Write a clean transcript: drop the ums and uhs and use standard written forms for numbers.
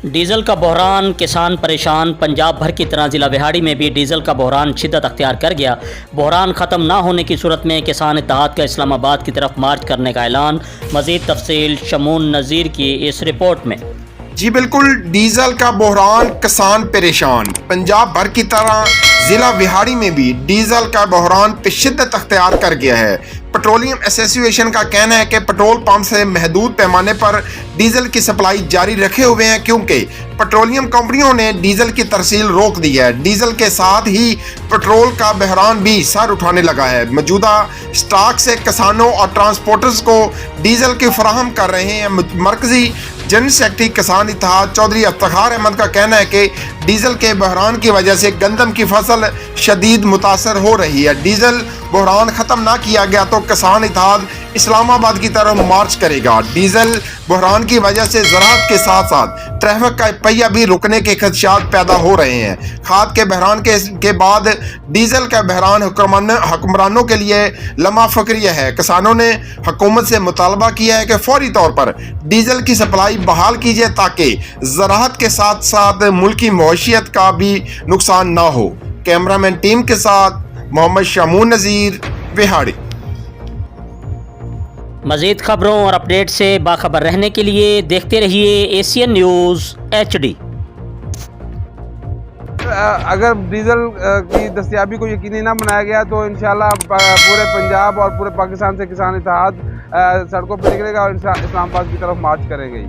Diesel का बहरान, किसान परेशान। पंजाब भर की तरह ज़िला विहाड़ी में भी डीजल का बहरान शिद्दत अख्तियार कर गया। बहरान ख़त्म ना होने की सूरत में किसान इत्तेहाद का इस्लामाबाद की तरफ मार्च करने का ऐलान। मज़ीद तफसील शमून नज़ीर की इस रिपोर्ट में। जी बिल्कुल, डीजल का बहरान, किसान परेशान। पंजाब भर की तरह जिला विहाड़ी में भी डीजल का बहरान शिद्दत अख्तियार कर गया है। पेट्रोलियम एसोसिएशन का कहना है कि पेट्रोल पंप से महदूद पैमाने पर डीजल की सप्लाई जारी रखे हुए हैं, क्योंकि पेट्रोलियम कंपनियों ने डीजल की तरसील रोक दी है। डीजल के साथ ही पेट्रोल का बहरान भी सर उठाने लगा है। मौजूदा स्टॉक से किसानों और ट्रांसपोर्टर्स को डीजल की फराहम कर रहे हैं। मरकजी जनरल सेक्रेटरी किसान इत्तेहाद चौधरी इफ्तिखार अहमद का कहना है कि डीजल के बहरान की वजह से गंदम की फसल शदीद मुतासर हो रही है। डीजल बहरान ख़त्म ना किया गया तो किसान इत्तेहाद इस्लामाबाद की तरफ मार्च करेगा। डीजल बहरान की वजह से ज़राअत के साथ साथ ट्रैफिक का पहिया भी रुकने के खदशात पैदा हो रहे हैं। खाद के बहरान के बाद डीजल का बहरान हुक्मरानों के लिए लम्हा फ़क्रिया है। किसानों ने हुकूमत से मुतालबा किया है कि फौरी तौर पर डीजल की सप्लाई बहाल कीजिए ताकि ज़राअत के साथ साथ मुल्की मईशत का भी नुकसान ना हो। कैमरामैन टीम के साथ मोहम्मद शमून नज़ीर, विहाड़ी। मज़ीद खबरों और अपडेट से बाखबर रहने के लिए देखते रहिए एशियन न्यूज़ HD। अगर डीज़ल की दस्तयाबी को यकीनी ना बनाया गया तो इंशाल्लाह पूरे पंजाब और पूरे पाकिस्तान से किसान इत्तेहाद सड़कों पर निकलेगा और इस्लामाबाद की तरफ मार्च करेंगे।